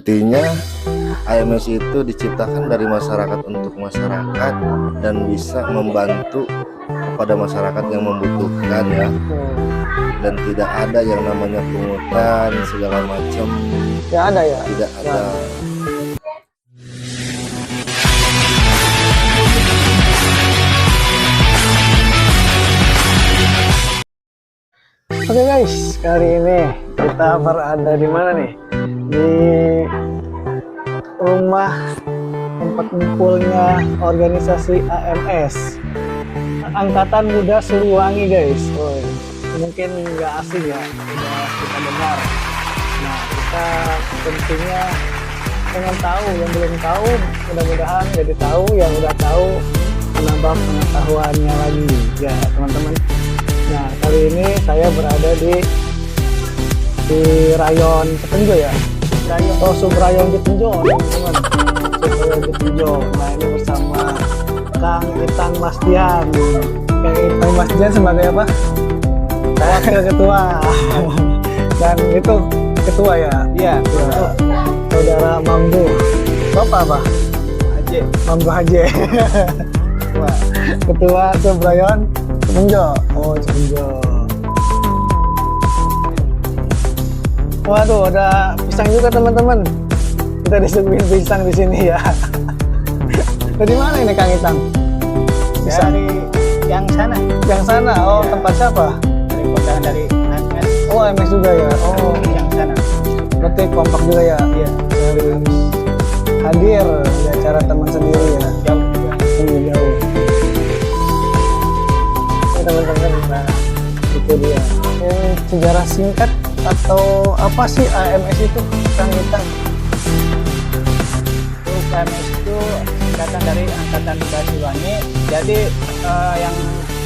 Buktinya AMS itu diciptakan dari masyarakat untuk masyarakat dan bisa membantu kepada masyarakat yang membutuhkan ya. Dan tidak ada yang namanya pungutan segala macam. Tidak ada ya? Tidak ada. Oke guys, kali ini kita berada di mana nih? Di rumah tempat kumpulnya organisasi AMS, Angkatan Muda Siliwangi guys. Oh, mungkin nggak asing ya, udah kita dengar. Nah, kita tentunya pengen tahu, yang belum tahu mudah-mudahan jadi tahu, yang udah tahu menambah pengetahuannya lagi ya teman-teman. Nah, kali ini saya berada di Rayon Jepenjo ya. Subrayon Jepenjo, teman-teman. Subrayon Jepenjo. Nah, ini bersama Kang Itang Masdian. Kang Itang Masdian sebagai apa? Wakil ketua. Dan itu ketua ya? Iya, ketua. Saudara Mambu. Bapak apa? Haji. Mambu Haji. Ketua Subrayon Jepenjo. Oh, Jepenjo. Waduh, ada pisang juga teman-teman. Kita disuguhin pisang di sini ya. Dari mana ini Kang Itang? Pisang Dari yang sana. yang sana. Oh, Ya. tempat siapa? Dari kondangan dari AMS. Oh, MS juga ya. Oh, Yang sana. berarti kompak juga ya. Iya. Dari hadir di acara teman sendiri ya. Jauh juga. Jauh. Teman-teman, nah itu dia. Sejarah singkat atau apa sih AMS itu Kang Itang? AMS itu singkatan dari Angkatan Muda Siliwangi. Jadi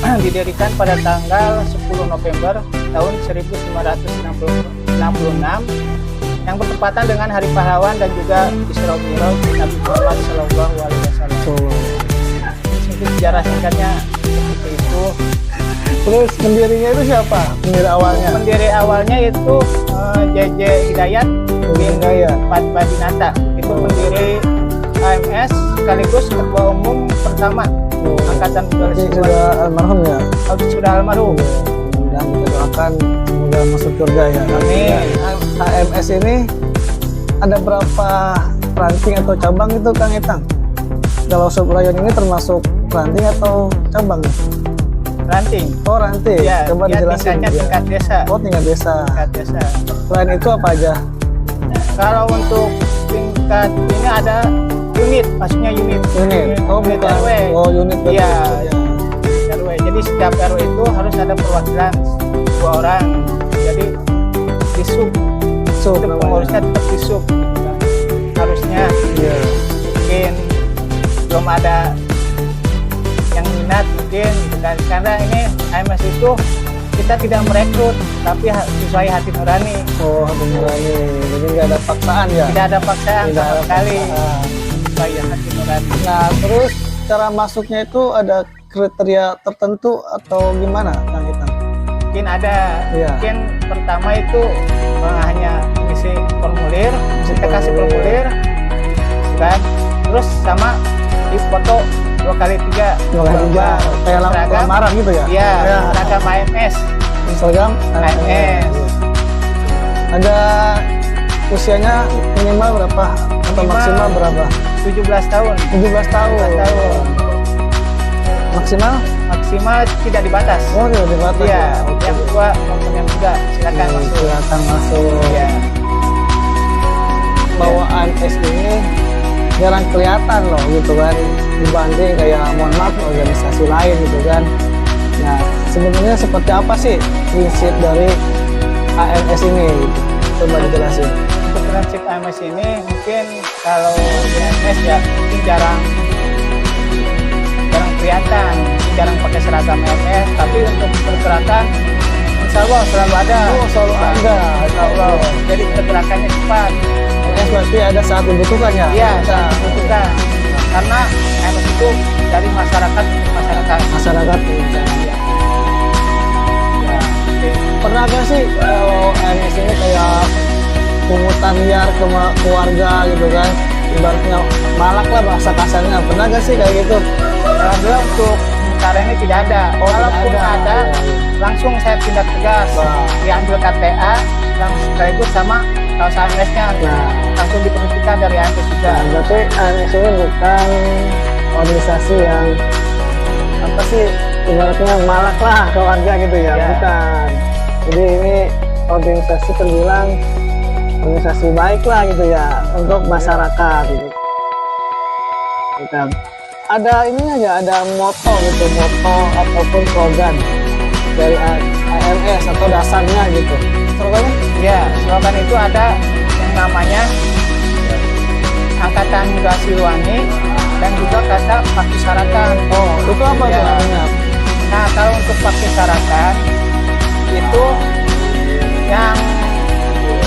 yang didirikan pada tanggal 10 November tahun 1966 yang bertepatan dengan Hari Pahlawan dan juga Isra Mi'raj Nabi Muhammad SAW. Sejarah singkatnya seperti itu. Terus pendirinya itu siapa? Pendiri awalnya? Pendiri awalnya itu JJ Hidayat bin Hidayat. Padinata. Itu pendiri AMS sekaligus ketua umum pertama Angkatan Muda Berarti Siliwangi. sudah almarhum ya? Sudah almarhum. Dan kita doakan semoga masuk surga ya. Amin. AMS ini ada berapa ranting atau cabang itu Kang Itang? Kalau Subrayon ini termasuk ranting atau cabang? Ranting. Oh, ranting. Ya, Coba dia dijelasin. tingkatnya tingkat desa. Oh, tingkat desa. Tingkat desa. Selain itu apa aja? Kalau untuk tingkat ini ada unit, maksudnya unit. Unit. Oh, unit bukan. RW. Oh, unit berarti. Iya. RW. Jadi setiap RW itu harus ada perwakilan 2 orang. Jadi di sub. Sub Itu namanya. pengurusnya tetap di sub. Harusnya Iya. mungkin belum ada yang minat mungkin gitu kan. Karena ini AMS itu kita tidak merekrut tapi sesuai hati nurani. Oh, benerannya. Jadi nggak ada paksaan ya? Tidak ada paksaan Tidak sama ada sekali. paksaan. Sesuai hati nurani. Nah, terus cara masuknya itu ada kriteria tertentu atau gimana Kang Itang? Mungkin ada. Iya. Mungkin pertama itu hanya mengisi formulir, kita kasih formulir kan. Terus sama di foto 2x3 kayak lamaran gitu ya? Iya, Ya. seragam AMS. Seragam AMS. Ada usianya minimal berapa atau Minimal maksimal berapa? 17 tahun. 17 tahun. 17 tahun. Maksimal? Maksimal tidak dibatas. Oh, tidak dibatas. Iya, ya. Oke. yang tua maupun yang muda silakan Oke, masuk. silakan masuk. Iya. Bahwa AMS ini jarang kelihatan loh gitu kan, dibanding kayak mohon maaf organisasi lain gitu kan. Nah, sebenarnya seperti apa sih prinsip dari AMS ini gitu? Coba dijelasin. Untuk prinsip AMS ini mungkin kalau di AMS ya mungkin jarang kelihatan, mungkin jarang pakai seragam AMS, tapi untuk pergerakan insya Allah selalu ada. Oh, selalu ada. Insya Allah. Jadi pergerakannya cepat. AMS berarti ada saat dibutuhkan ya? Iya, sangat dibutuhkan. Karena AMS itu dari masyarakat untuk masyarakat. Masyarakat. Ya. Pernah gak sih kalau AMS ini kayak pungutan liar ke keluarga gitu kan, ibaratnya malak lah bahasa kasarnya. Pernah gak sih kayak gitu? Alhamdulillah untuk sementara ini tidak ada. Oh, Walaupun tidak ada. ada, langsung saya tindak tegas, Wah. diambil KTA dan sekaligus sama kaos AMS-nya, Nah, langsung diberhentikan dari AMS juga. nah, berarti AMS ini bukan organisasi yang apa sih, ibaratnya malak lah ke warga gitu ya, Ya. bukan. Jadi ini organisasi terbilang organisasi baik lah gitu ya untuk masyarakat gitu. Bukan. Ada ininya nggak, ada moto gitu, moto ataupun slogan dari AMS atau dasarnya gitu. Slogannya? Ya, slogan itu ada yang namanya Angkatan Muda Siliwangi dan juga kata Pakisyarakat. Oh, itu apa Ya. tuh artinya? Nah, kalau untuk Pakisyarakat itu yang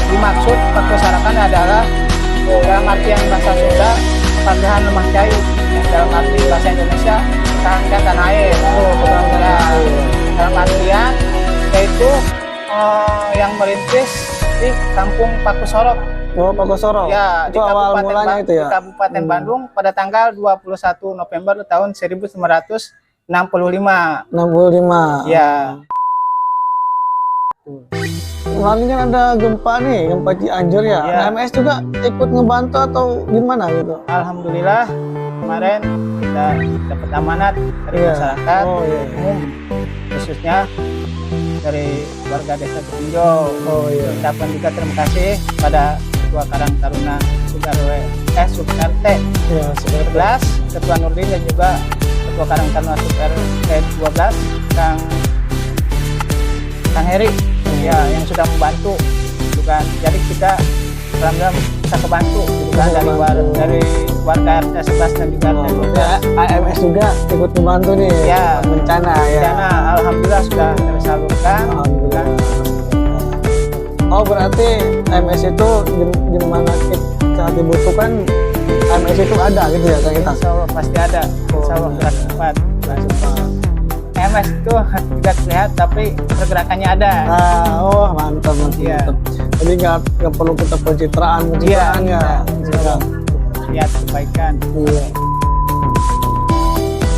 dimaksud Pakisyarakat adalah dalam artian bahasa Sunda Pagahan Lemah Cayu, yang dalam arti bahasa Indonesia pertahankan tanah air. Oh, pertahankan Ya, tanah air. dalam artian yaitu yang merintis di Kampung Pakusorok. Oh, Pak Kosoro. Ya, Itu awal mulanya itu ya. di Kabupaten Hmm. Bandung pada tanggal 21 November tahun 1965. 65. Ya, Kemarin kan ada gempa nih, gempa Cianjur ya. Ya. AMS juga ikut ngebantu atau gimana gitu? alhamdulillah kemarin kita dapat amanat dari Iya. masyarakat Oh iya. umum, khususnya dari warga Desa Betinjo. Oh iya. Ucapan juga terima kasih pada Ketua Karang Taruna Sub-RT Ya, seperti 11, Ketua Nurdin dan juga Ketua Karang Taruna Sub-RT 12, Kang Heri, ya, yang sudah membantu gitu kan. Jadi kita alhamdulillah bisa kebantu gitu kan, dari warga RT 11 dan juga RT 12. AMS juga ikut membantu nih. Ya. Bencana ya. Dana alhamdulillah sudah tersalurkan. Alhamdulillah. Oh, berarti AMS itu di mana kita dibutuhkan, AMS itu ada gitu ya, Kang Itang? Insya Allah pasti ada. Insya Allah gerak cepat. MS itu tidak terlihat tapi pergerakannya ada. Oh, mantap, mantap. Iya. Mantap. Jadi nggak perlu kita pencitraan ya. Iya. Lihat kebaikan. Iya.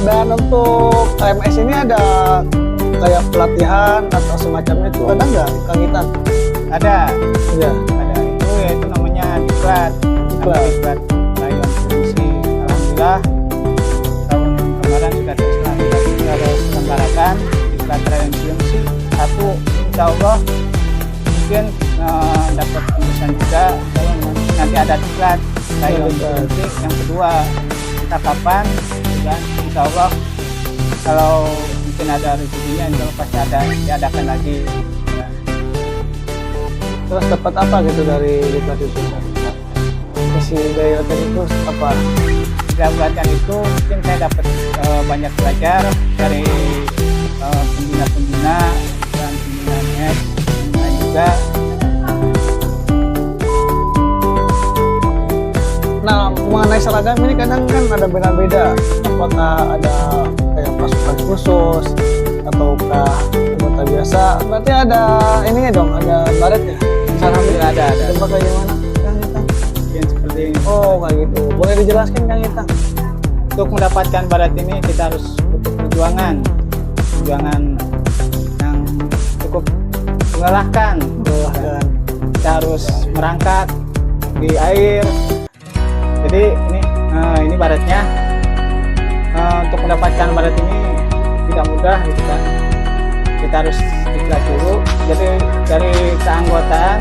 Dan untuk AMS ini ada kayak pelatihan atau semacamnya itu ada nggak, Kang Itang? Ada. Iya. Ada itu yaitu namanya diklat. Diklat. Diklat Rayon Fungsi. Alhamdulillah tahun kemarin sudah selenggarakan diklat Rayon Fungsi 1. Insya Allah mungkin dapat tembusan juga. Kalau nanti ada diklat Rayon Fungsi yang kedua, kita kapan dan insya Allah kalau mungkin ada rezekinya insya Allah pasti ada diadakan lagi ya. Terus dapat apa gitu dari diklat itu? Isi dari itu apa? Dari pelatihan itu mungkin saya dapat banyak belajar dari pembina-pembina dan pembina MES dan juga. Nah, mengenai seragam ini kadang kan ada beda-beda. Apakah ada kayak pasukan khusus ataukah anggota biasa? Berarti ada ininya dong, ada baret ya? Alhamdulillah ada. Coba kayak gimana, Kang Itang? Mungkin seperti ini. Oh, kayak gitu. Boleh dijelaskan, Kang Itang? Untuk mendapatkan barat ini kita harus butuh perjuangan yang cukup melelahkan. Melelahkan. Kita harus merangkak di air. Jadi ini baratnya. Untuk mendapatkan barat ini tidak mudah gitu kan. Kita harus diklat dulu. Jadi dari keanggotaan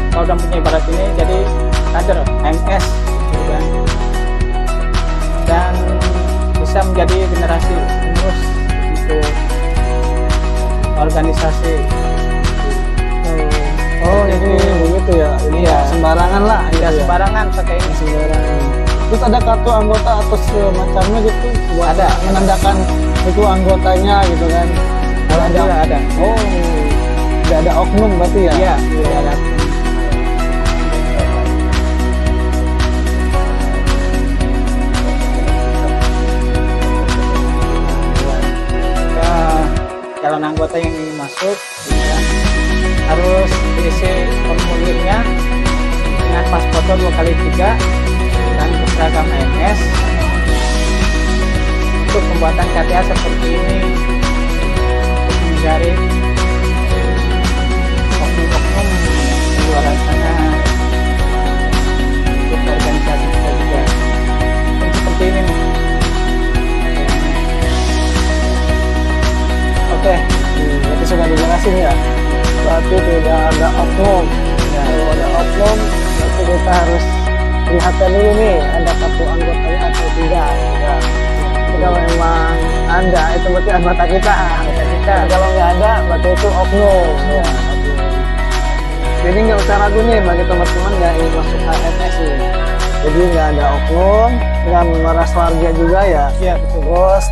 kalau udah punya barat ini jadi kader AMS gitu kan. Dan bisa menjadi generasi penerus untuk organisasi. Oh, jadi begitu ya? Ini Iya. sembarangan lah. Tidak gitu ya? sembarangan pakai ini. Sembarangan. Terus ada kartu anggota atau semacamnya gitu? Buat Ada. menandakan itu anggotanya gitu kan? Alhamdulillah ada. Oh, nggak ada oknum berarti ya? Iya, tidak ada. Ya, calon anggota yang ingin masuk gitu kan, harus diisi formulirnya dengan pas foto 2x3 dan seragam AMS untuk pembuatan KTA seperti ini, menghindari oknum-oknum di luar sana untuk organisasi kita juga. Dan seperti ini nih. Oke, berarti sudah dijelasin ya. Berarti tidak ada oknum. Ya. Kalau ada oknum, berarti kita harus lihatkan dulu nih, ada kartu anggotanya atau tidak. Ya. Jadi kalau memang ada, itu berarti anggota kita. Kalau nggak ada, berarti itu oknum. Ya, oknum. Jadi nggak usah ragu nih bagi teman-teman yang ingin masuk AMS nih. Jadi nggak ada oknum, nggak memeras warga juga ya. Iya, betul. Terus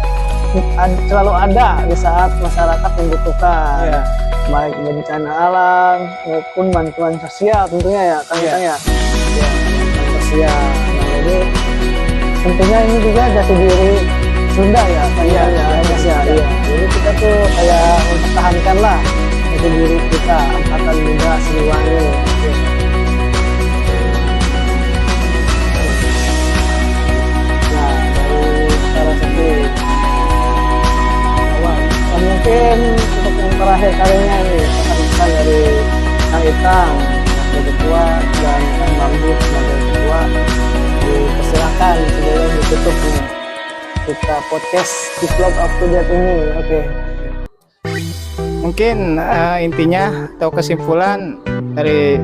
selalu ada di saat masyarakat membutuhkan. Iya. Baik bencana alam maupun bantuan sosial tentunya ya kan Iya. kita ya. Ya, bantuan sosial. Nah, jadi tentunya ini juga jati diri Sunda ya kan Iya, ya, iya, Mas ya. iya. Iya. Jadi kita tuh kayak mempertahankan lah jati diri kita Angkatan Muda Siliwangi. Oke. Nah, dari cara segi awal. Dan mungkin untuk yang terakhir kalinya nih pesan-pesan dari Kang Itang sebagai ketua dan Kang Bambu sebagai ketua dipersilahkan sebelum ditutup nih kita podcast di vlog up to date ini. Oke. Mungkin intinya atau kesimpulan dari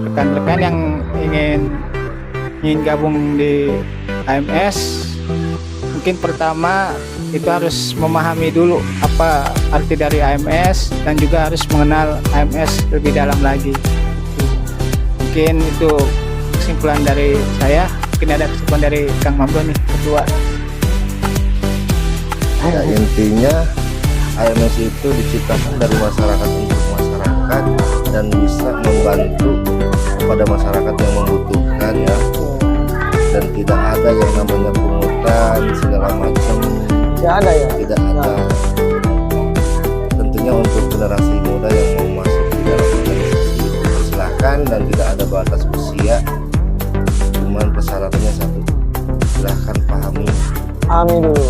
rekan-rekan yang ingin gabung di AMS, mungkin pertama itu harus memahami dulu apa arti dari AMS dan juga harus mengenal AMS lebih dalam lagi. Mungkin itu kesimpulan dari saya. Mungkin ada kesimpulan dari Kang Mamdo nih, ketua. Ya, intinya AMS itu diciptakan dari masyarakat untuk masyarakat dan bisa membantu kepada masyarakat yang membutuhkan ya, dan tidak ada yang namanya pungutan segala macam, Nggak ada ya. tidak ada. Tentunya untuk generasi muda yang mau masuk di dalam organisasi itu silakan, dan tidak ada batas usia, cuman persyaratannya satu, silahkan pahami dulu.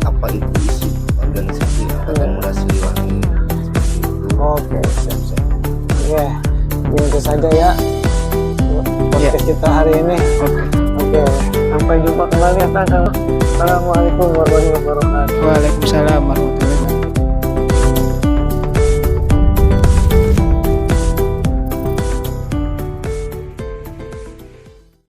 apa itu isi organisasi Angkatan Muda Siliwangi, seperti itu. Oke, siap. Oke, itu saja ya podcast kita hari ini. Oke, sampai jumpa kembali ya Kang. Assalamualaikum warahmatullahi wabarakatuh. Waalaikumsalam warahmatullahi wabarakatuh.